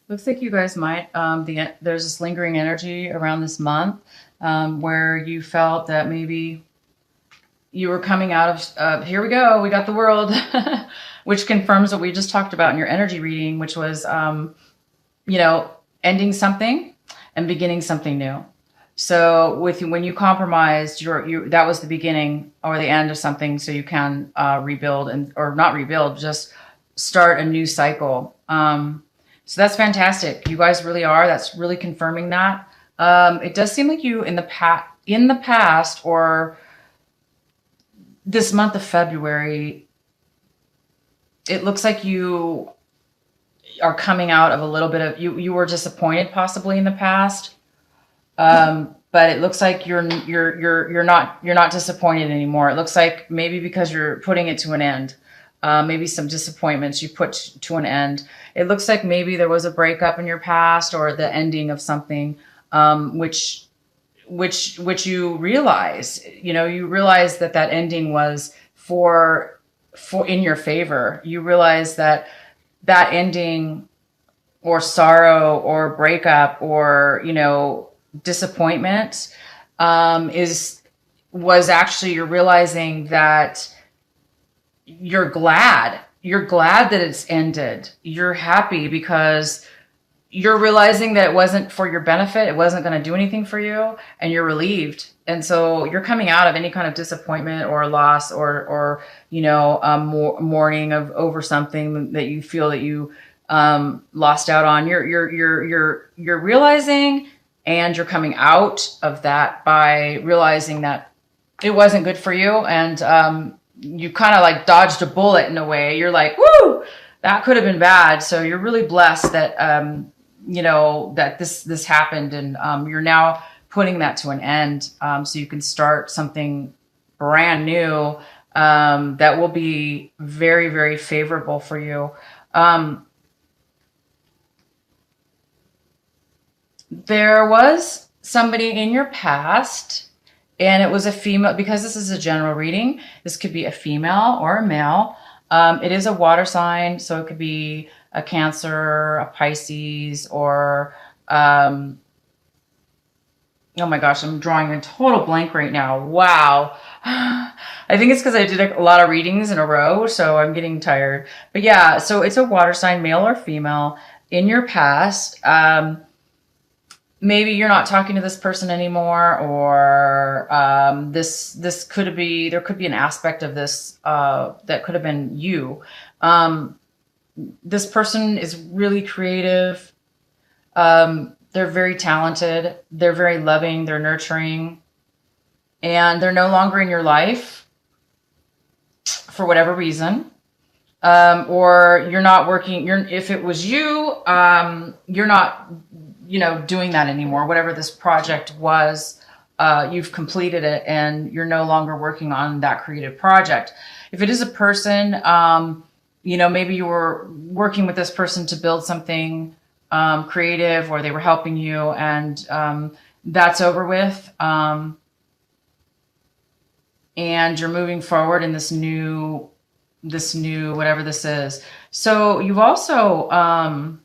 Looks like you guys might. There's this lingering energy around this month where you felt that maybe you were coming out of, here we go, we got the world, which confirms what we just talked about in your energy reading, which was, you know, ending something and beginning something new. So when you compromised, that was the beginning or the end of something, so you can rebuild and or not rebuild, just start a new cycle. So that's fantastic. You guys really are. That's really confirming that. It does seem like you in the past or this month of February, it looks like you are coming out of a little bit of you were disappointed possibly in the past. But it looks like you're not disappointed anymore. It looks like maybe because you're putting it to an end. Maybe some disappointments you put to an end. It looks like maybe there was a breakup in your past or the ending of something, which you realize. You realize that ending was for in your favor. You realize that ending or sorrow or breakup or disappointment is was actually you're realizing that you're glad that it's ended. You're happy because you're realizing that it wasn't for your benefit. It wasn't going to do anything for you, and you're relieved. And so you're coming out of any kind of disappointment or loss or mourning over something that you feel that you lost out on. You're realizing, and you're coming out of that by realizing that it wasn't good for you, and you kind of like dodged a bullet in a way. You're like, woo, that could have been bad. So you're really blessed that that this happened, and you're now putting that to an end, so you can start something brand new that will be very, very favorable for you. There was somebody in your past, and it was a female, because this is a general reading. This could be a female or a male. It is a water sign, so it could be a Cancer, a Pisces, or oh my gosh, I'm drawing a total blank right now. Wow. I think it's because I did a lot of readings in a row, so I'm getting tired. But yeah, so it's a water sign, male or female, in your past. Maybe you're not talking to this person anymore, or this could be, there could be an aspect of this that could have been you. This person is really creative. They're very talented. They're very loving. They're nurturing, and they're no longer in your life for whatever reason. Or you're not working. If it was you, you're not doing that anymore. Whatever this project was, you've completed it, and you're no longer working on that creative project. If it is a person, maybe you were working with this person to build something creative, or they were helping you, and that's over with. And you're moving forward in this new whatever this is. So you've also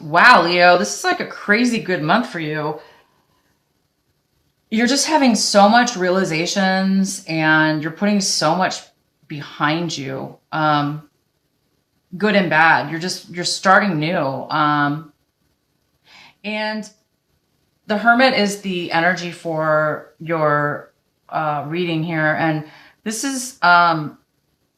wow, Leo, this is like a crazy good month for you. You're just having so much realizations, and you're putting so much behind you, good and bad. You're starting new. And the Hermit is the energy for your reading here. And this is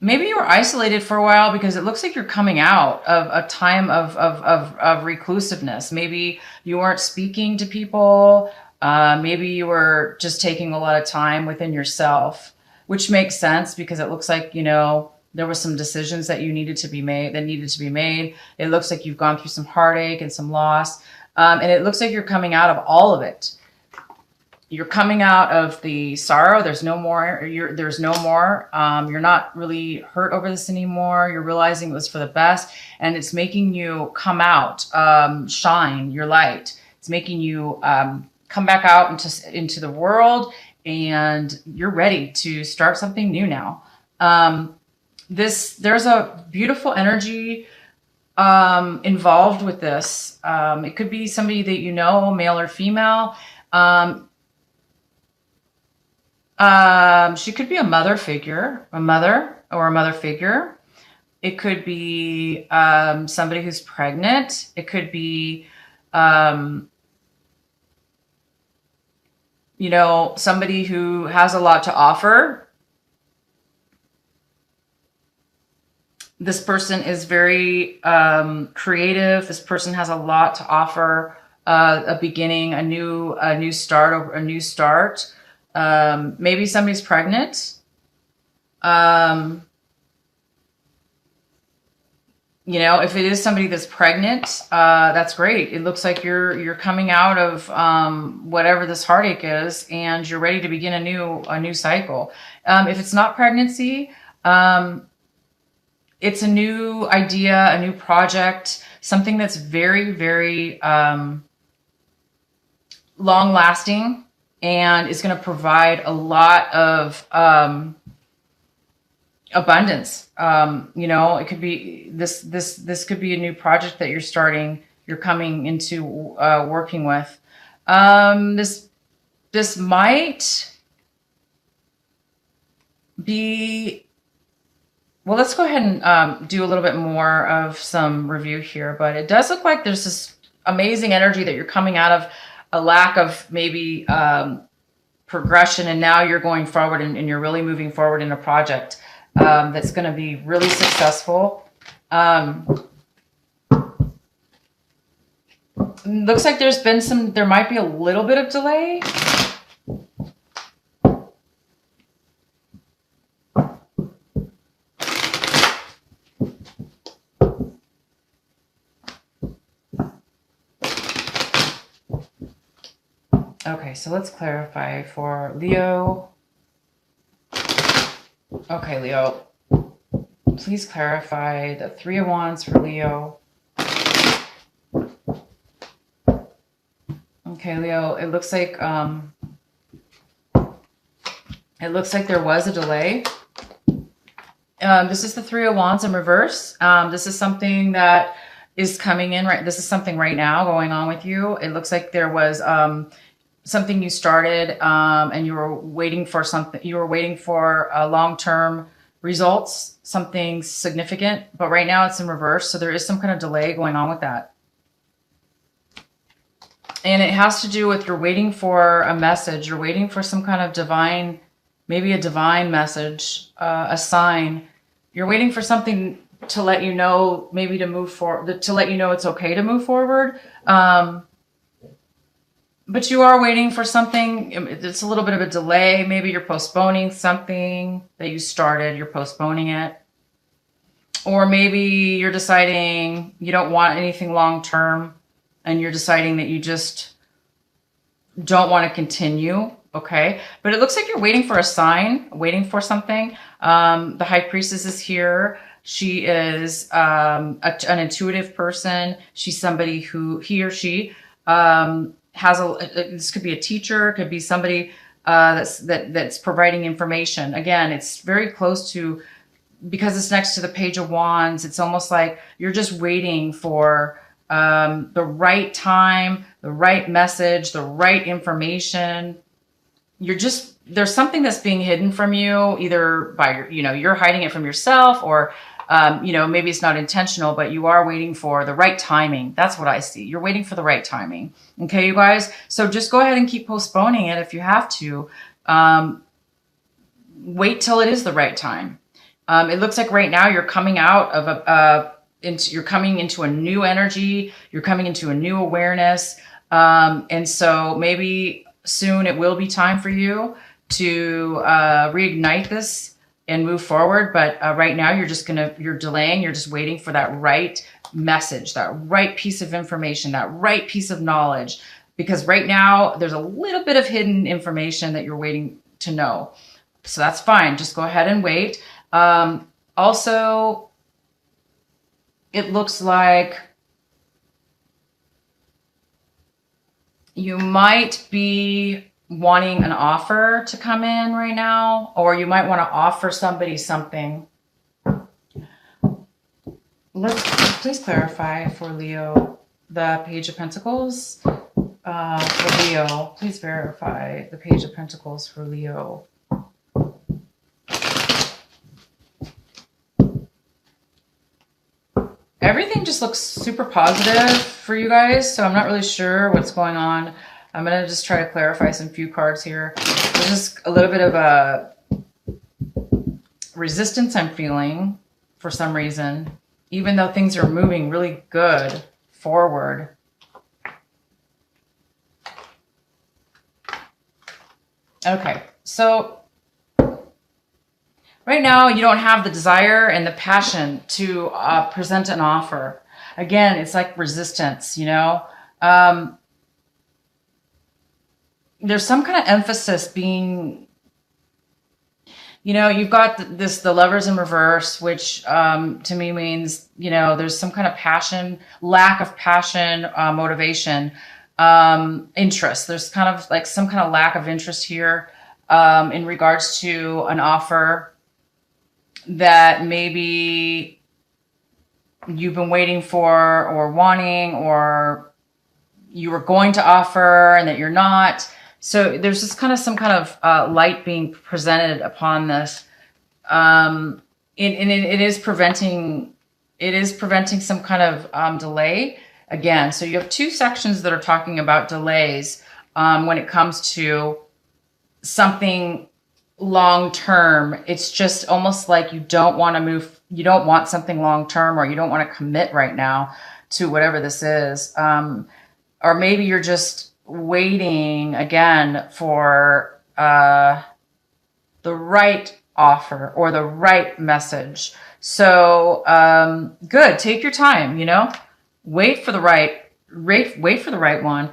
maybe you were isolated for a while, because it looks like you're coming out of a time of reclusiveness. Maybe you weren't speaking to people. Maybe you were just taking a lot of time within yourself, which makes sense, because it looks like, there were some decisions that needed to be made. It looks like you've gone through some heartache and some loss. And it looks like you're coming out of all of it. You're coming out of the sorrow. There's no more. You're not really hurt over this anymore. You're realizing it was for the best, and it's making you come out, shine your light. It's making you come back out into the world, and you're ready to start something new now. There's a beautiful energy involved with this. It could be somebody that you know, male or female. She could be a mother figure, a mother or a mother figure. It could be somebody who's pregnant. It could be, you know, somebody who has a lot to offer. This person is very creative. This person has a lot to offer. A beginning, a new start, a new start. Maybe somebody's pregnant. You know, if it is somebody that's pregnant, that's great. It looks like you're coming out of whatever this heartache is, and you're ready to begin a new cycle. If it's not pregnancy, it's a new idea, a new project, something that's very, very long lasting, and is going to provide a lot of abundance. You know, it could be this could be a new project that you're starting, you're coming into working with. This might be, well, let's go ahead and do a little bit more of some review here, but it does look like there's this amazing energy that you're coming out of a lack of maybe progression, and now you're going forward and you're really moving forward in a project that's going to be really successful. Looks like there might be a little bit of delay. Okay, so let's clarify for Leo. Okay, Leo, please clarify the Three of Wands for Leo. Okay, Leo, it looks like there was a delay. This is the Three of Wands in reverse. This is something that is coming in right. This is something right now going on with you. It looks like there was something you started and you were waiting for something. You were waiting for long-term results, something significant, but right now it's in reverse. So there is some kind of delay going on with that. And it has to do with you're waiting for a message. You're waiting for some kind of divine, maybe a divine message, a sign. You're waiting for something to let you know, maybe to move forward, to let you know it's okay to move forward. But you are waiting for something. It's a little bit of a delay. Maybe you're postponing something that you started. You're postponing it. Or maybe you're deciding you don't want anything long-term and you're deciding that you just don't want to continue. Okay. But it looks like you're waiting for a sign, waiting for something. The High Priestess is here. She is an intuitive person. She's somebody who, he or she, this could be a teacher, it could be somebody that's providing information. Again, it's very close to, because it's next to the Page of Wands, it's almost like you're just waiting for the right time, the right message, the right information. There's something that's being hidden from you, either by, you're hiding it from yourself, or maybe it's not intentional, but you are waiting for the right timing. That's what I see. You're waiting for the right timing. Okay, you guys? So just go ahead and keep postponing it if you have to. Wait till it is the right time. It looks like right now you're coming out of you're coming into a new energy. You're coming into a new awareness. And so maybe soon it will be time for you to reignite this and move forward. But right now you're delaying, you're just waiting for that right message, that right piece of information, that right piece of knowledge. Because right now there's a little bit of hidden information that you're waiting to know. So that's fine. Just go ahead and wait. Also, it looks like you might be wanting an offer to come in right now, or you might want to offer somebody something. Please clarify for Leo the Page of Pentacles. For Leo, please verify the Page of Pentacles for Leo. Everything just looks super positive for you guys, so I'm not really sure what's going on. I'm going to just try to clarify some few cards here. There's just a little bit of a resistance I'm feeling for some reason, even though things are moving really good forward. Okay, so right now you don't have the desire and the passion to present an offer. Again, it's like resistance, you know. There's some kind of emphasis being, you know, you've got the Lovers in reverse, which to me means, you know, there's some kind of passion, lack of passion, motivation, interest. There's kind of like some kind of lack of interest here in regards to an offer that maybe you've been waiting for or wanting, or you were going to offer and that you're not. So there's just kind of some kind of light being presented upon this. And it is preventing some kind of delay again. So you have two sections that are talking about delays when it comes to something long term. It's just almost like you don't want to move. You don't want something long term, or you don't want to commit right now to whatever this is. Or maybe you're just waiting again for the right offer or the right message. So good. Take your time, you know, wait for the right one.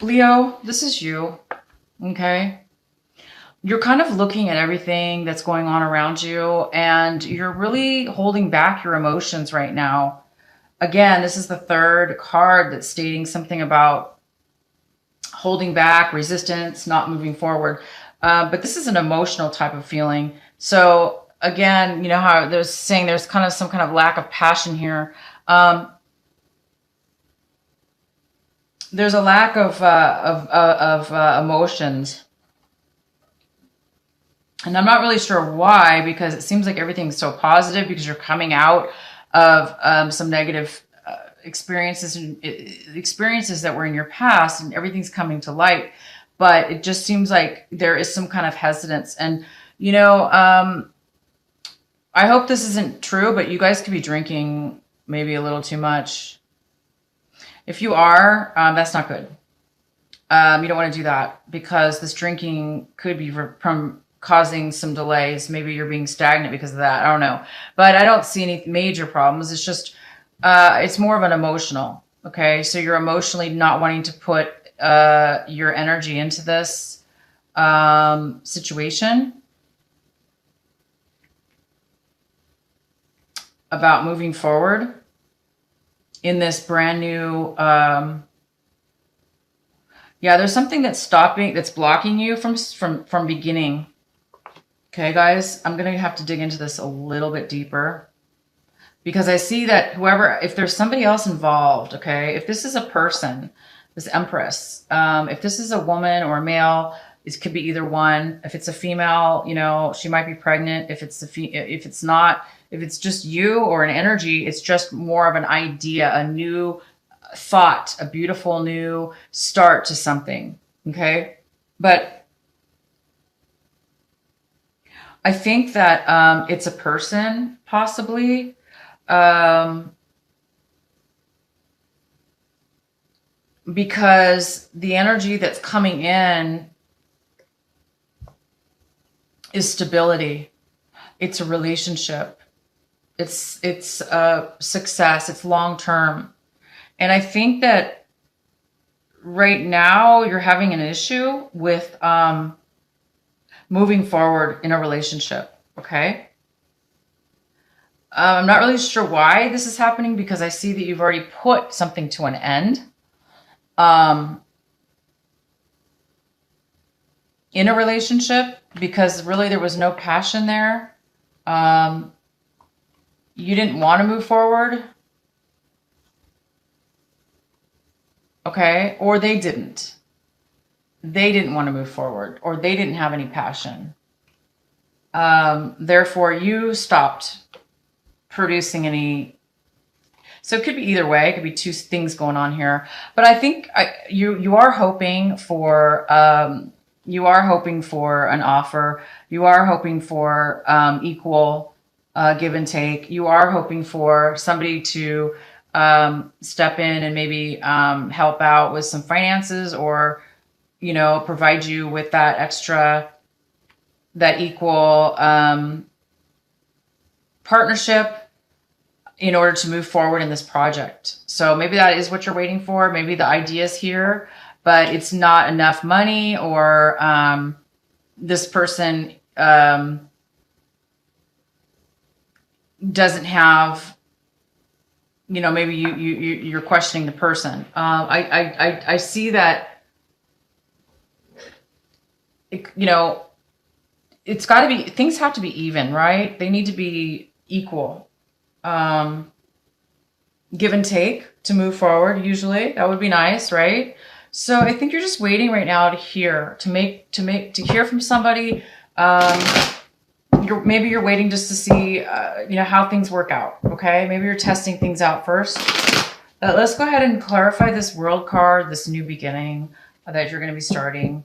Leo, this is you. Okay. You're kind of looking at everything that's going on around you, and you're really holding back your emotions right now. Again, this is the third card that's stating something about holding back, resistance, not moving forward. But this is an emotional type of feeling. So again, you know how they're saying there's kind of some kind of lack of passion here. There's a lack of emotions. And I'm not really sure why, because it seems like everything's so positive because you're coming out of some negative experiences that were in your past, and everything's coming to light. But it just seems like there is some kind of hesitance. And, you know, I hope this isn't true, but you guys could be drinking maybe a little too much. If you are, that's not good. You don't want to do that, because this drinking could be from causing some delays. Maybe you're being stagnant because of that. I don't know. But I don't see any major problems. It's just, it's more of an emotional. Okay. So you're emotionally not wanting to put your energy into this situation about moving forward in this brand new, yeah, there's something that's blocking you from beginning. Okay, guys, I'm going to have to dig into this a little bit deeper, because I see that if there's somebody else involved, okay, if this is a person, this Empress, if this is a woman or a male, it could be either one. If it's a female, you know, she might be pregnant. If it's if it's just you or an energy, it's just more of an idea, a new thought, a beautiful new start to something. Okay. But I think that it's a person, possibly. Because the energy that's coming in is stability. It's a relationship. It's success. It's long term. And I think that right now you're having an issue with moving forward in a relationship. Okay. I'm not really sure why this is happening, because I see that you've already put something to an end. in a relationship because really there was no passion there. You didn't want to move forward. Okay. Or they didn't. They didn't want to move forward, or they didn't have any passion. Therefore, you stopped producing any. So it could be either way. It could be two things going on here. But I think you are hoping for an offer. You are hoping for equal give and take. You are hoping for somebody to step in and maybe help out with some finances, or provide you with that extra, that equal partnership in order to move forward in this project. So maybe that is what you're waiting for. Maybe the idea is here, but it's not enough money, or this person doesn't have, maybe you're questioning the person. I see that, it's got to be, things have to be even, right? They need to be equal. Give and take to move forward. Usually that would be nice, right? So I think you're just waiting right now to hear, to hear from somebody. Maybe you're waiting just to see, how things work out. Okay. Maybe you're testing things out first. Let's go ahead and clarify this World card, this new beginning that you're going to be starting.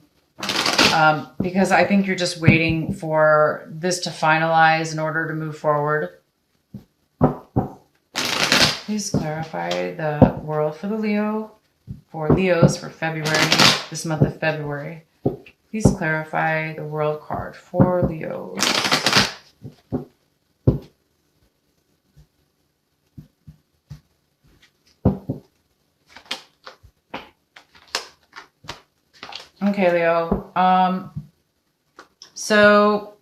Because I think you're just waiting for this to finalize in order to move forward. Please clarify the World for the Leos for February, this month of February. Please clarify the World card for Leos. Okay, Leo. So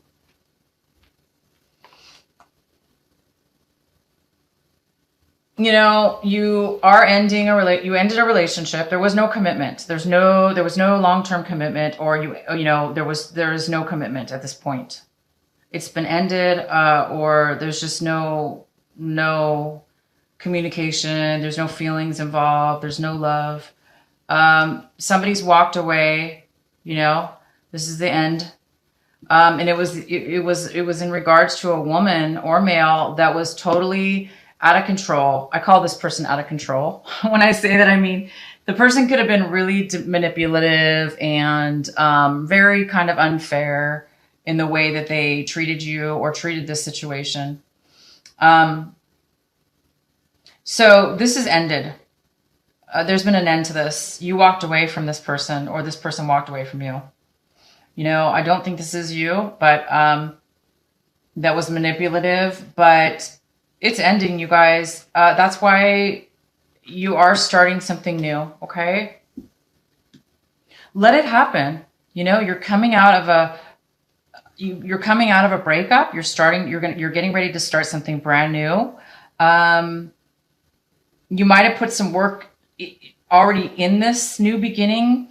you are ending you ended a relationship. There was no commitment. There was no long-term commitment, or there is no commitment at this point. It's been ended, or there's just no communication. There's no feelings involved. There's no love. Somebody's walked away. This is the end. And it was in regards to a woman or male that was totally out of control. I call this person out of control. When I say that, I mean the person could have been really manipulative and very kind of unfair in the way that they treated you or treated this situation. So this is ended. There's been an end to this. You walked away from this person, or this person walked away from you. I don't think this is you, but that was manipulative, but it's ending, you guys. That's why you are starting something new, okay? Let it happen. You're coming out of a breakup. You're getting ready to start something brand new. You might have put some work already in this new beginning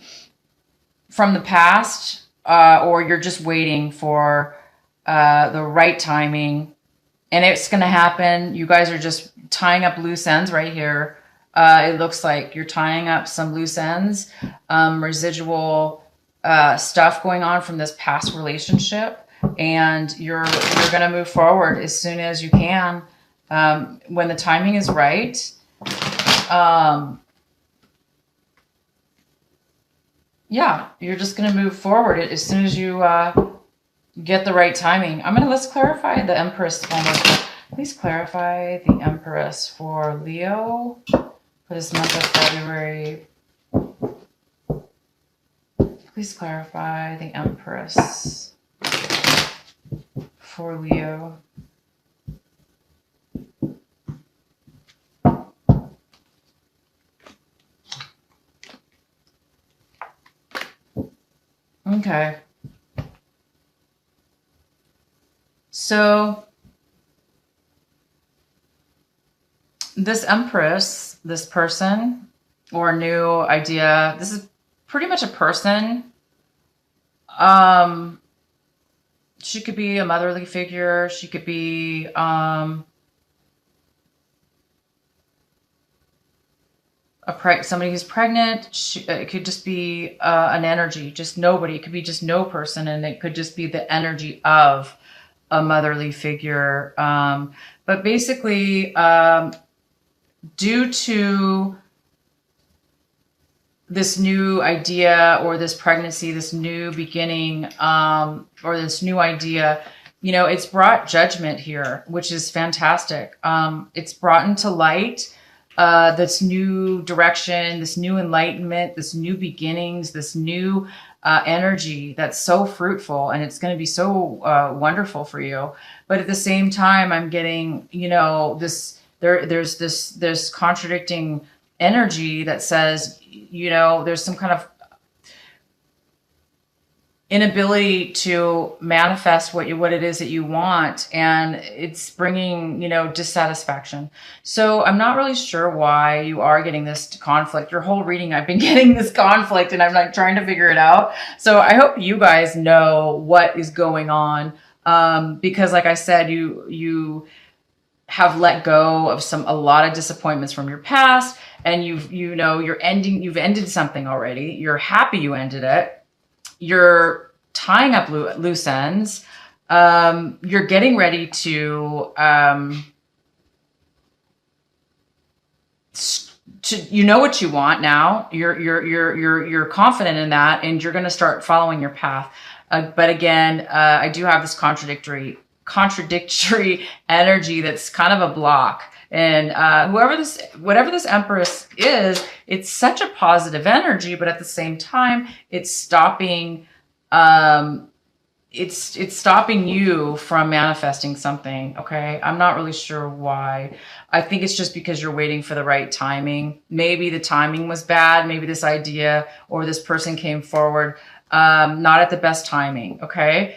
from the past, or you're just waiting for the right timing, and it's going to happen. You guys are just tying up loose ends right here. It looks like you're tying up some loose ends, residual stuff going on from this past relationship, and you're going to move forward as soon as you can, when the timing is right. Yeah, you're just going to move forward as soon as you get the right timing. Let's clarify the Empress one more time. Please clarify the Empress for Leo for this month of February. Please clarify the Empress for Leo. Okay. So this Empress, this person or new idea, this is pretty much a person She could be a motherly figure. She could be, somebody who's pregnant. It could just be an energy, just nobody. It could be just no person, and it could just be the energy of a motherly figure. But basically, due to this new idea or this pregnancy, this new beginning, or this new idea, it's brought judgment here, which is fantastic. It's brought into light this new direction, this new enlightenment, this new beginnings, this new energy that's so fruitful, and it's going to be so wonderful for you. But at the same time, I'm getting, there's this contradicting energy that says, there's some kind of inability to manifest what it is that you want, and it's bringing dissatisfaction. So I'm not really sure why you are getting this conflict. Your whole reading, I've been getting this conflict, and I'm like trying to figure it out. So I hope you guys know what is going on, because like I said, you have let go of a lot of disappointments from your past, and you've ended something already. You're happy you ended it. You're tying up loose ends. You're getting ready to what you want now. You're confident in that, and you're going to start following your path. But again, I do have this contradictory energy that's kind of a block. And whatever this Empress is, it's such a positive energy, but at the same time, it's stopping. It's stopping you from manifesting something. Okay, I'm not really sure why. I think it's just because you're waiting for the right timing. Maybe the timing was bad. Maybe this idea or this person came forward not at the best timing. Okay.